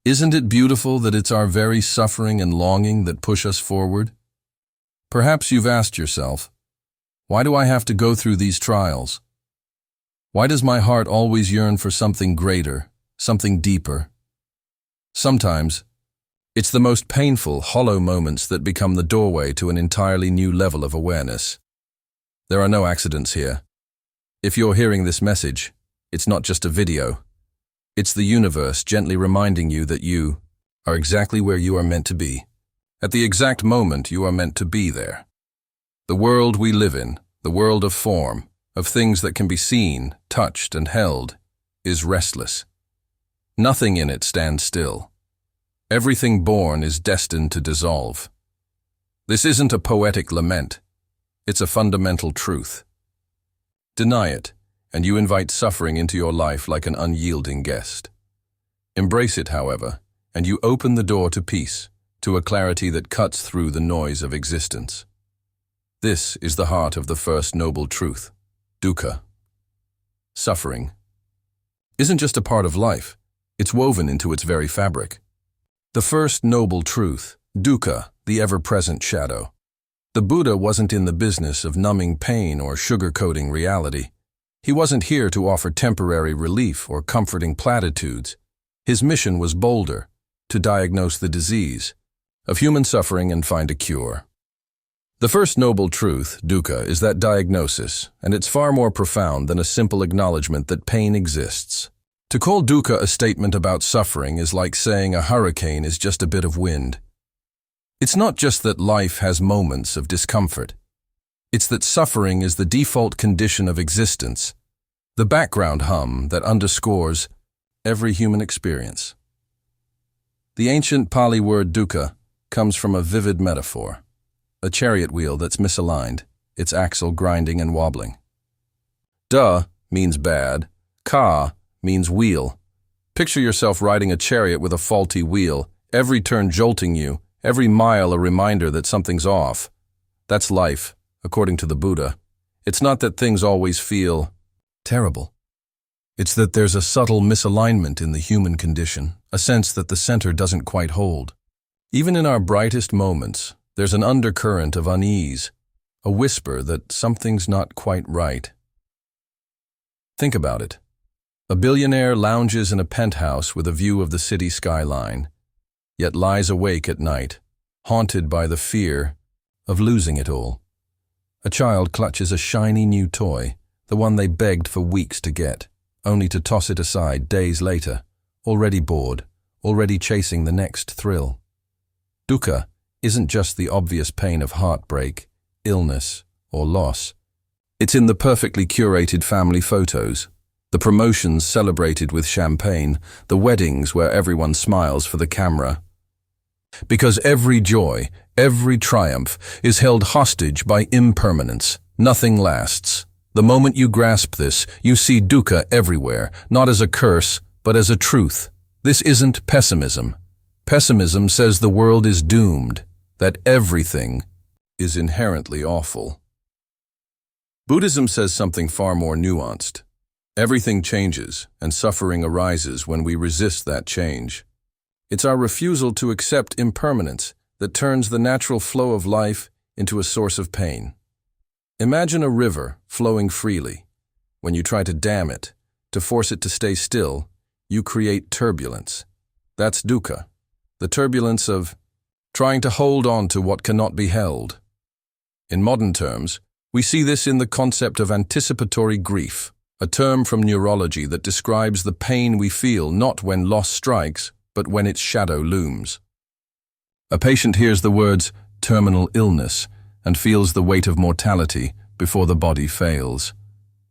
Isn't it beautiful that it's our very suffering and longing that push us forward? Perhaps you've asked yourself, why do I have to go through these trials? Why does my heart always yearn for something greater, something deeper? Sometimes, it's the most painful, hollow moments that become the doorway to an entirely new level of awareness. There are no accidents here. If you're hearing this message, it's not just a video. It's the universe gently reminding you that you are exactly where you are meant to be. At the exact moment you are meant to be there. The world we live in, the world of form, of things that can be seen, touched, and held, is restless. Nothing in it stands still. Everything born is destined to dissolve. This isn't a poetic lament. It's a fundamental truth. Deny it, and you invite suffering into your life like an unyielding guest. Embrace it, however, and you open the door to peace, to a clarity that cuts through the noise of existence. This is the heart of the first noble truth, dukkha. Suffering isn't just a part of life, it's woven into its very fabric. The first noble truth, dukkha, the ever-present shadow. The Buddha wasn't in the business of numbing pain or sugarcoating reality. He wasn't here to offer temporary relief or comforting platitudes. His mission was bolder, to diagnose the disease of human suffering and find a cure. The first noble truth, dukkha, is that diagnosis, and it's far more profound than a simple acknowledgement that pain exists. To call dukkha a statement about suffering is like saying a hurricane is just a bit of wind. It's not just that life has moments of discomfort. It's that suffering is the default condition of existence, the background hum that underscores every human experience. The ancient Pali word dukkha comes from a vivid metaphor, a chariot wheel that's misaligned, its axle grinding and wobbling. Da means bad, ka means wheel. Picture yourself riding a chariot with a faulty wheel, every turn jolting you, every mile a reminder that something's off. That's life. According to the Buddha, it's not that things always feel terrible. It's that there's a subtle misalignment in the human condition, a sense that the center doesn't quite hold. Even in our brightest moments, there's an undercurrent of unease, a whisper that something's not quite right. Think about it. A billionaire lounges in a penthouse with a view of the city skyline, yet lies awake at night, haunted by the fear of losing it all. A child clutches a shiny new toy, the one they begged for weeks to get, only to toss it aside days later, already bored, already chasing the next thrill. Dukkha isn't just the obvious pain of heartbreak, illness, or loss. It's in the perfectly curated family photos, the promotions celebrated with champagne, the weddings where everyone smiles for the camera. Because every joy, every triumph is held hostage by impermanence. Nothing lasts. The moment you grasp this, you see dukkha everywhere, not as a curse, but as a truth. This isn't pessimism. Pessimism says the world is doomed, that everything is inherently awful. Buddhism says something far more nuanced. Everything changes, and suffering arises when we resist that change. It's our refusal to accept impermanence that turns the natural flow of life into a source of pain. Imagine a river flowing freely. When you try to dam it, to force it to stay still, you create turbulence. That's dukkha, the turbulence of trying to hold on to what cannot be held. In modern terms, we see this in the concept of anticipatory grief, a term from neurology that describes the pain we feel not when loss strikes, but when its shadow looms. A patient hears the words terminal illness and feels the weight of mortality before the body fails.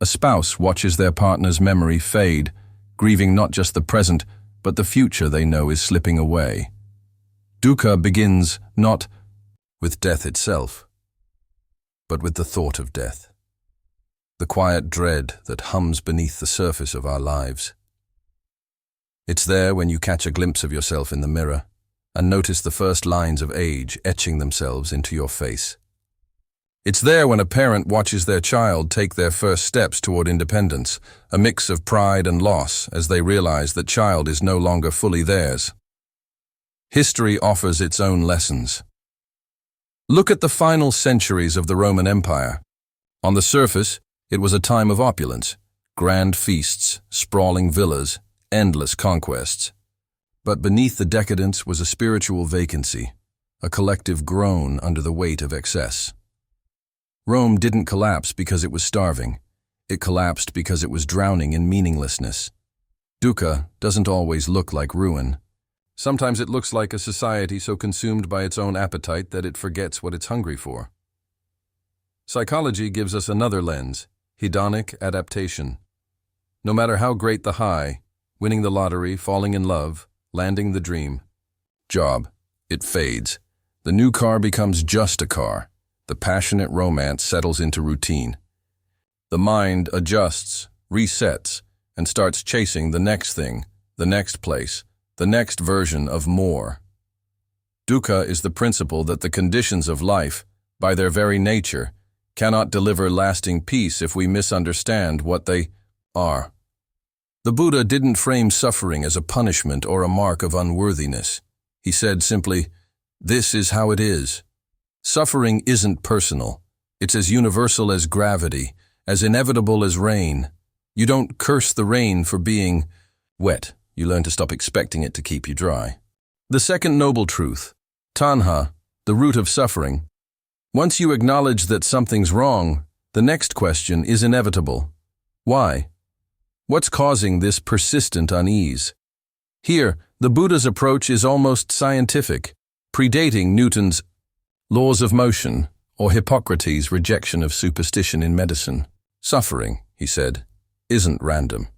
A spouse watches their partner's memory fade, grieving not just the present, but the future they know is slipping away. Dukkha begins not with death itself, but with the thought of death, the quiet dread that hums beneath the surface of our lives. It's there when you catch a glimpse of yourself in the mirror and notice the first lines of age etching themselves into your face. It's there when a parent watches their child take their first steps toward independence, a mix of pride and loss as they realize that child is no longer fully theirs. History offers its own lessons. Look at the final centuries of the Roman Empire. On the surface, it was a time of opulence, grand feasts, sprawling villas, endless conquests. But beneath the decadence was a spiritual vacancy, a collective groan under the weight of excess. Rome didn't collapse because it was starving. It collapsed because it was drowning in meaninglessness. Dukkha doesn't always look like ruin. Sometimes it looks like a society so consumed by its own appetite that it forgets what it's hungry for. Psychology gives us another lens, hedonic adaptation. No matter how great the high, winning the lottery, falling in love, landing the dream, job, it fades. The new car becomes just a car. The passionate romance settles into routine. The mind adjusts, resets, and starts chasing the next thing, the next place, the next version of more. Dukkha is the principle that the conditions of life, by their very nature, cannot deliver lasting peace if we misunderstand what they are. The Buddha didn't frame suffering as a punishment or a mark of unworthiness. He said simply, "This is how it is." Suffering isn't personal. It's as universal as gravity, as inevitable as rain. You don't curse the rain for being wet. You learn to stop expecting it to keep you dry. The second noble truth, tanha, the root of suffering. Once you acknowledge that something's wrong, the next question is inevitable. Why? What's causing this persistent unease? Here, the Buddha's approach is almost scientific, predating Newton's laws of motion or Hippocrates' rejection of superstition in medicine. Suffering, he said, isn't random.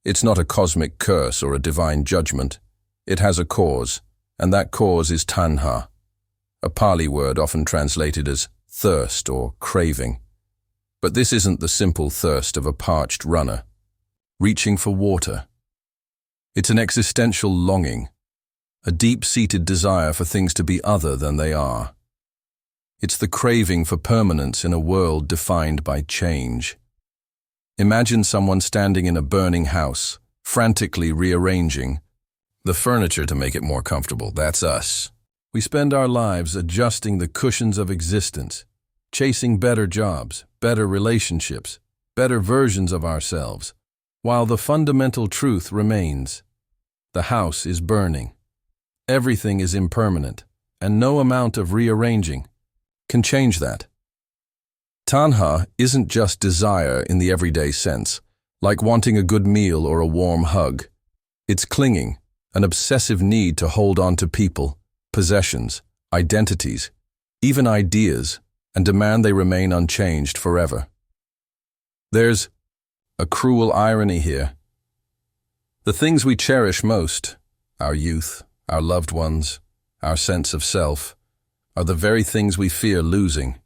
It's not a cosmic curse or a divine judgment. It has a cause, and that cause is tanha, a Pali word often translated as thirst or craving. But this isn't the simple thirst of a parched runner, reaching for water. It's an existential longing, a deep-seated desire for things to be other than they are. It's the craving for permanence in a world defined by change. Imagine someone standing in a burning house, frantically rearranging the furniture to make it more comfortable. That's us. We spend our lives adjusting the cushions of existence, chasing better jobs, better relationships, better versions of ourselves, while the fundamental truth remains. The house is burning. Everything is impermanent, and no amount of rearranging can change that. Tanha isn't just desire in the everyday sense, like wanting a good meal or a warm hug. It's clinging, an obsessive need to hold on to people, possessions, identities, even ideas, and demand they remain unchanged forever. There's a cruel irony here. The things we cherish most, our youth, our loved ones, our sense of self, are the very things we fear losing.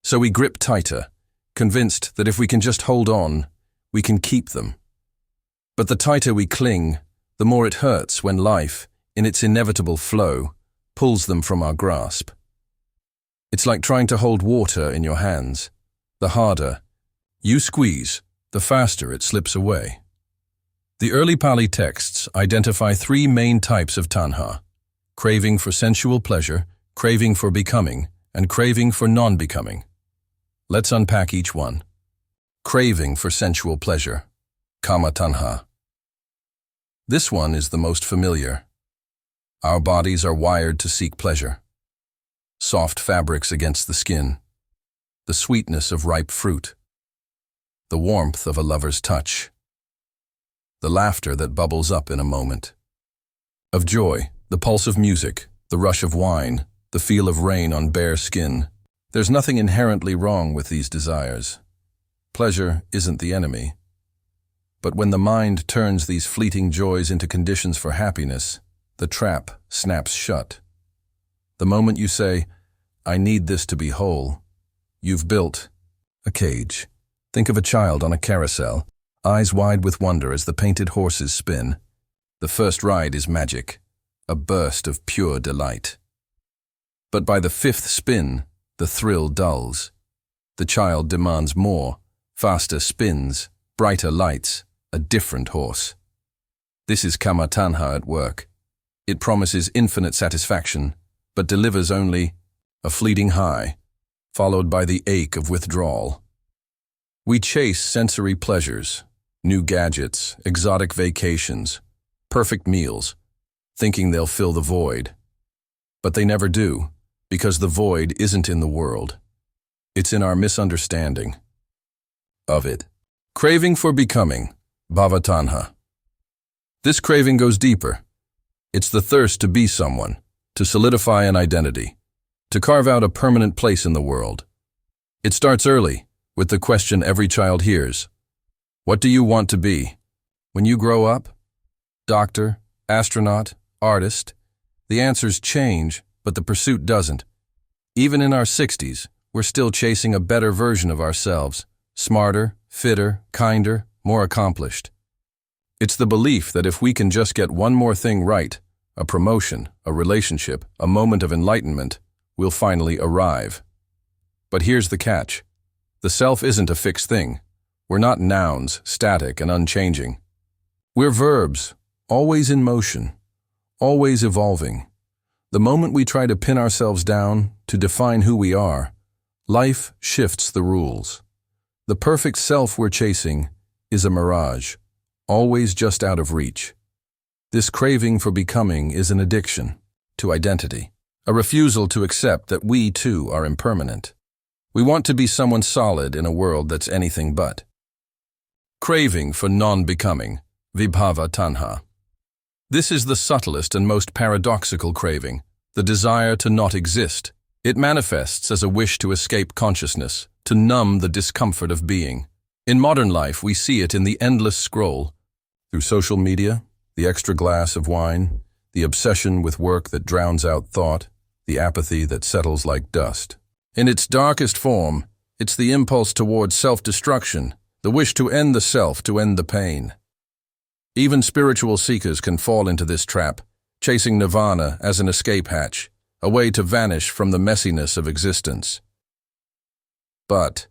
So we grip tighter, convinced that if we can just hold on, we can keep them. But the tighter we cling, the more it hurts when life, in its inevitable flow, pulls them from our grasp. It's like trying to hold water in your hands. The harder you squeeze, the faster it slips away. The early Pali texts identify three main types of tanha: craving for sensual pleasure, craving for becoming, and craving for non-becoming. Let's unpack each one. Craving for sensual pleasure, kama tanha. This one is the most familiar. Our bodies are wired to seek pleasure. Soft fabrics against the skin, the sweetness of ripe fruit, the warmth of a lover's touch, the laughter that bubbles up in a moment. Of joy, the pulse of music, the rush of wine, the feel of rain on bare skin. There's nothing inherently wrong with these desires. Pleasure isn't the enemy. But when the mind turns these fleeting joys into conditions for happiness, the trap snaps shut. The moment you say, "I need this to be whole," you've built a cage. Think of a child on a carousel, eyes wide with wonder as the painted horses spin. The first ride is magic, a burst of pure delight. But by the fifth spin, the thrill dulls. The child demands more, faster spins, brighter lights, a different horse. This is kama tanha at work. It promises infinite satisfaction, but delivers only a fleeting high, followed by the ache of withdrawal. We chase sensory pleasures, new gadgets, exotic vacations, perfect meals, thinking they'll fill the void. But they never do, because the void isn't in the world. It's in our misunderstanding of it. Craving for becoming, bhavatanha. This craving goes deeper. It's the thirst to be someone, to solidify an identity, to carve out a permanent place in the world. It starts early, with the question every child hears. What do you want to be? When you grow up? Doctor, astronaut, artist? The answers change, but the pursuit doesn't. Even in our 60s, we're still chasing a better version of ourselves, smarter, fitter, kinder, more accomplished. It's the belief that if we can just get one more thing right, a promotion, a relationship, a moment of enlightenment, we'll finally arrive. But here's the catch. The self isn't a fixed thing. We're not nouns, static and unchanging. We're verbs, always in motion, always evolving. The moment we try to pin ourselves down, to define who we are, life shifts the rules. The perfect self we're chasing is a mirage, always just out of reach. This craving for becoming is an addiction to identity, a refusal to accept that we too are impermanent. We want to be someone solid in a world that's anything but. Craving for non-becoming, vibhava tanha. This is the subtlest and most paradoxical craving, the desire to not exist. It manifests as a wish to escape consciousness, to numb the discomfort of being. In modern life, we see it in the endless scroll, through social media, the extra glass of wine, the obsession with work that drowns out thought, the apathy that settles like dust. In its darkest form, it's the impulse towards self-destruction, the wish to end the self, to end the pain. Even spiritual seekers can fall into this trap, chasing nirvana as an escape hatch, a way to vanish from the messiness of existence. But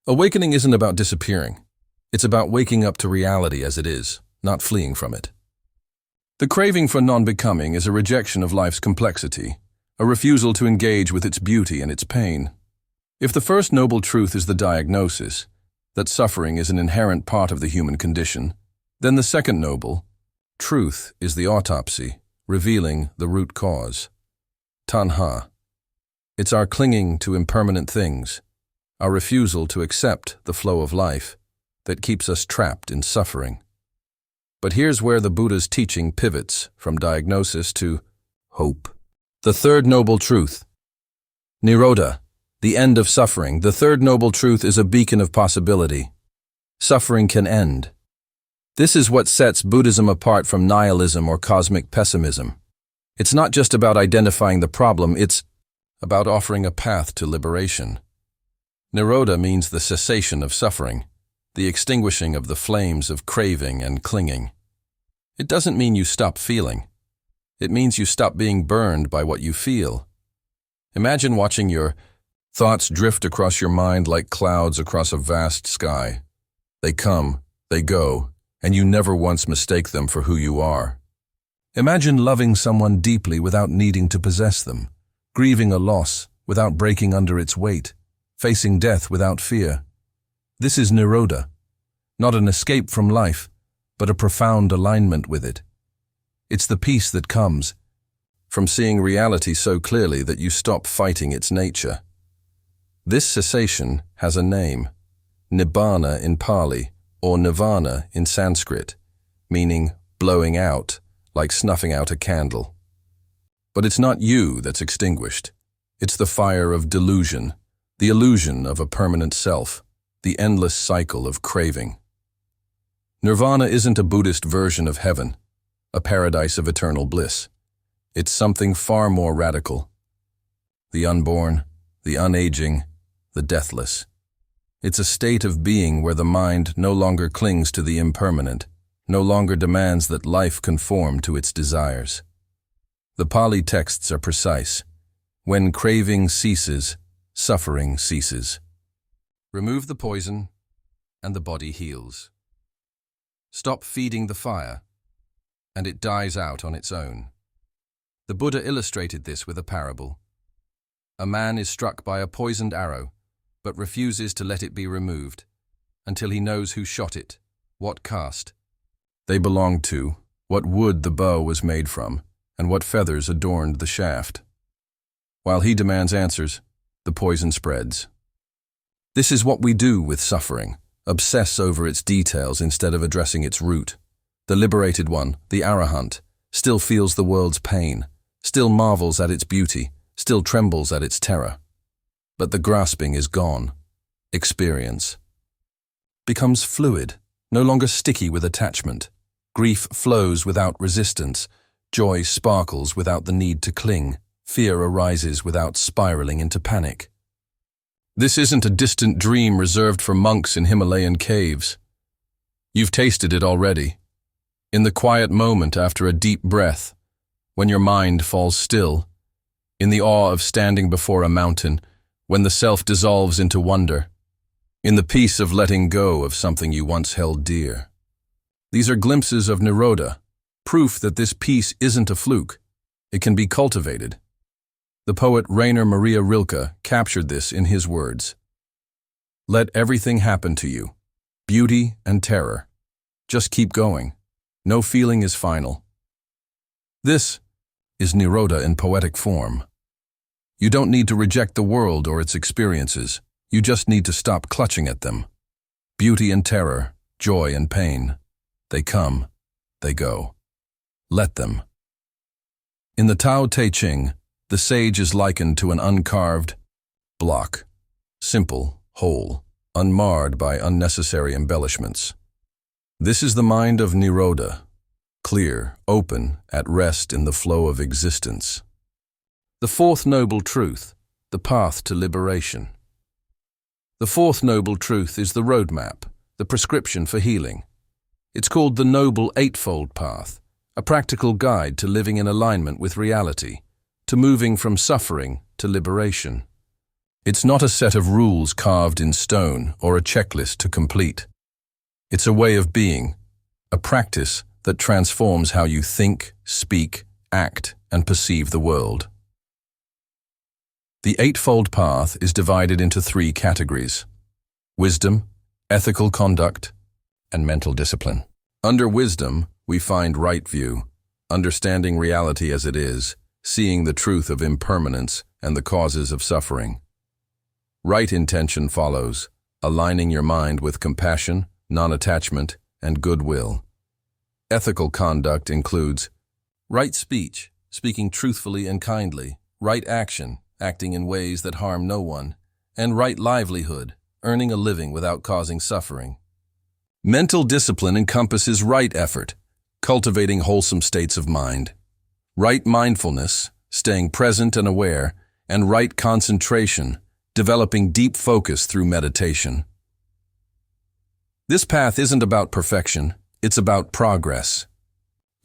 awakening isn't about disappearing. It's about waking up to reality as it is, not fleeing from it. The craving for non-becoming is a rejection of life's complexity, a refusal to engage with its beauty and its pain. If the first noble truth is the diagnosis, that suffering is an inherent part of the human condition, then the second noble truth is the autopsy, revealing the root cause. Tanha. It's our clinging to impermanent things, our refusal to accept the flow of life, that keeps us trapped in suffering. But here's where the Buddha's teaching pivots from diagnosis to hope. The third noble truth. Nirodha, the end of suffering. The third noble truth is a beacon of possibility. Suffering can end. This is what sets Buddhism apart from nihilism or cosmic pessimism. It's not just about identifying the problem, it's about offering a path to liberation. Nirodha means the cessation of suffering, the extinguishing of the flames of craving and clinging. It doesn't mean you stop feeling. It means you stop being burned by what you feel. Imagine watching your thoughts drift across your mind like clouds across a vast sky. They come, they go, and you never once mistake them for who you are. Imagine loving someone deeply without needing to possess them, grieving a loss without breaking under its weight, facing death without fear. This is Nirodha, not an escape from life, but a profound alignment with it. It's the peace that comes from seeing reality so clearly that you stop fighting its nature. This cessation has a name, Nibbana in Pali, or Nirvana in Sanskrit, meaning blowing out, like snuffing out a candle. But it's not you that's extinguished. It's the fire of delusion, the illusion of a permanent self, the endless cycle of craving. Nirvana isn't a Buddhist version of heaven, a paradise of eternal bliss. It's something far more radical. The unborn, the unaging, the deathless. It's a state of being where the mind no longer clings to the impermanent, no longer demands that life conform to its desires. The Pali texts are precise. When craving ceases, suffering ceases. Remove the poison, and the body heals. Stop feeding the fire, and it dies out on its own. The Buddha illustrated this with a parable. A man is struck by a poisoned arrow, but refuses to let it be removed until he knows who shot it, what caste they belonged to, what wood the bow was made from, and what feathers adorned the shaft. While he demands answers, the poison spreads. This is what we do with suffering, obsess over its details instead of addressing its root. The liberated one, the arahant, still feels the world's pain, still marvels at its beauty, still trembles at its terror. But the grasping is gone. Experience becomes fluid, no longer sticky with attachment. Grief flows without resistance. Joy sparkles without the need to cling. Fear arises without spiraling into panic. This isn't a distant dream reserved for monks in Himalayan caves. You've tasted it already. In the quiet moment after a deep breath, when your mind falls still, in the awe of standing before a mountain, when the self dissolves into wonder, in the peace of letting go of something you once held dear. These are glimpses of Nirodha, proof that this peace isn't a fluke. It can be cultivated. The poet Rainer Maria Rilke captured this in his words. Let everything happen to you, beauty and terror. Just keep going. No feeling is final. This is Nirodha in poetic form. You don't need to reject the world or its experiences. You just need to stop clutching at them. Beauty and terror, joy and pain. They come, they go. Let them. In the Tao Te Ching, the sage is likened to an uncarved block, simple, whole, unmarred by unnecessary embellishments. This is the mind of Nirodha, clear, open, at rest in the flow of existence. The fourth noble truth, the path to liberation. The fourth noble truth is the roadmap, the prescription for healing. It's called the Noble Eightfold Path, a practical guide to living in alignment with reality, to moving from suffering to liberation. It's not a set of rules carved in stone or a checklist to complete. It's a way of being, a practice that transforms how you think, speak, act, and perceive the world. The Eightfold Path is divided into 3 categories: wisdom, ethical conduct, and mental discipline. Under wisdom, we find right view, understanding reality as it is, seeing the truth of impermanence and the causes of suffering. Right intention follows, aligning your mind with compassion, non-attachment, and goodwill. Ethical conduct includes right speech, speaking truthfully and kindly, right action, acting in ways that harm no one, and right livelihood, earning a living without causing suffering. Mental discipline encompasses right effort, cultivating wholesome states of mind, right mindfulness, staying present and aware, and right concentration, developing deep focus through meditation. This path isn't about perfection, it's about progress.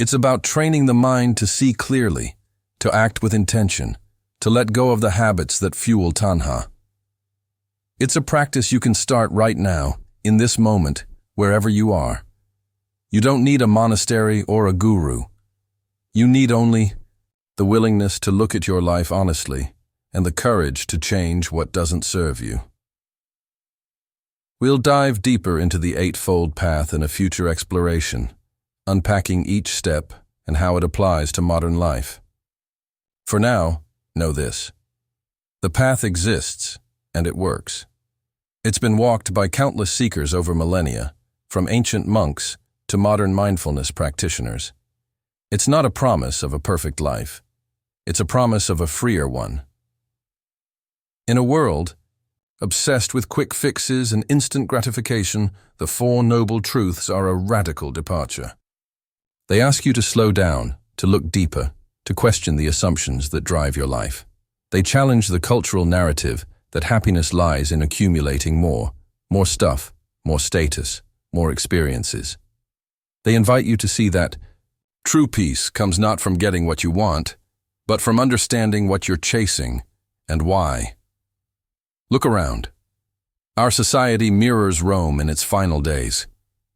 It's about training the mind to see clearly, to act with intention, to let go of the habits that fuel tanha. It's a practice you can start right now, in this moment, wherever you are. You don't need a monastery or a guru. You need only the willingness to look at your life honestly and the courage to change what doesn't serve you. We'll dive deeper into the Eightfold Path in a future exploration, unpacking each step and how it applies to modern life. For now, know this. The path exists, and it works. It's been walked by countless seekers over millennia, from ancient monks to modern mindfulness practitioners. It's not a promise of a perfect life. It's a promise of a freer one. In a world obsessed with quick fixes and instant gratification, the Four Noble Truths are a radical departure. They ask you to slow down, to look deeper, to question the assumptions that drive your life. They challenge the cultural narrative that happiness lies in accumulating more stuff, more status, more experiences. They invite you to see that true peace comes not from getting what you want, but from understanding what you're chasing and why. Look around. Our society mirrors Rome in its final days,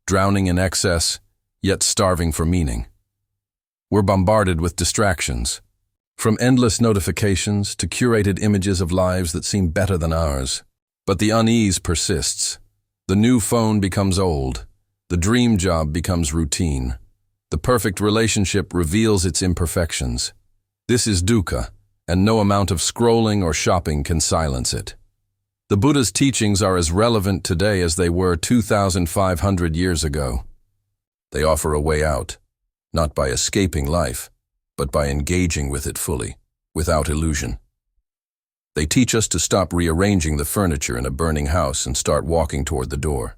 drowning in excess, yet starving for meaning. We're bombarded with distractions. From endless notifications to curated images of lives that seem better than ours. But the unease persists. The new phone becomes old. The dream job becomes routine. The perfect relationship reveals its imperfections. This is dukkha, and no amount of scrolling or shopping can silence it. The Buddha's teachings are as relevant today as they were 2,500 years ago. They offer a way out, not by escaping life, but by engaging with it fully, without illusion. They teach us to stop rearranging the furniture in a burning house and start walking toward the door.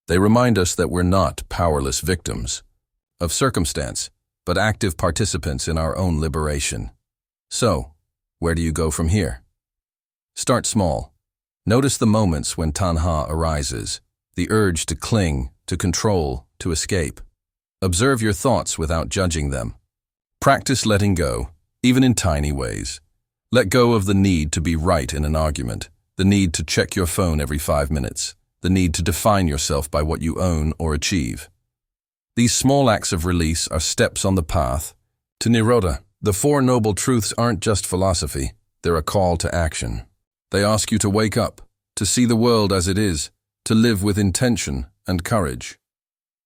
They remind us that we're not powerless victims of circumstance, but active participants in our own liberation. So, where do you go from here? Start small. Notice the moments when tanha arises, the urge to cling, to control, to escape. Observe your thoughts without judging them. Practice letting go, even in tiny ways. Let go of the need to be right in an argument, the need to check your phone every 5 minutes, the need to define yourself by what you own or achieve. These small acts of release are steps on the path to Nirodha. The Four Noble Truths aren't just philosophy, they're a call to action. They ask you to wake up, to see the world as it is, to live with intention and courage.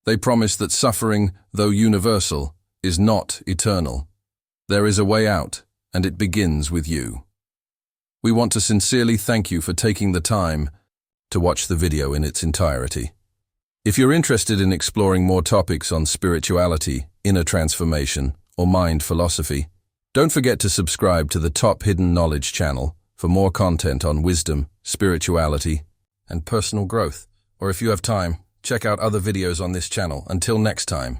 They promise that suffering, though universal, is not eternal. There is a way out, and it begins with you. We want to sincerely thank you for taking the time to watch the video in its entirety. If you're interested in exploring more topics on spirituality, inner transformation, or mind philosophy, don't forget to subscribe to the Top Hidden Knowledge channel for more content on wisdom, spirituality, and personal growth. Or if you have time, check out other videos on this channel. Until next time.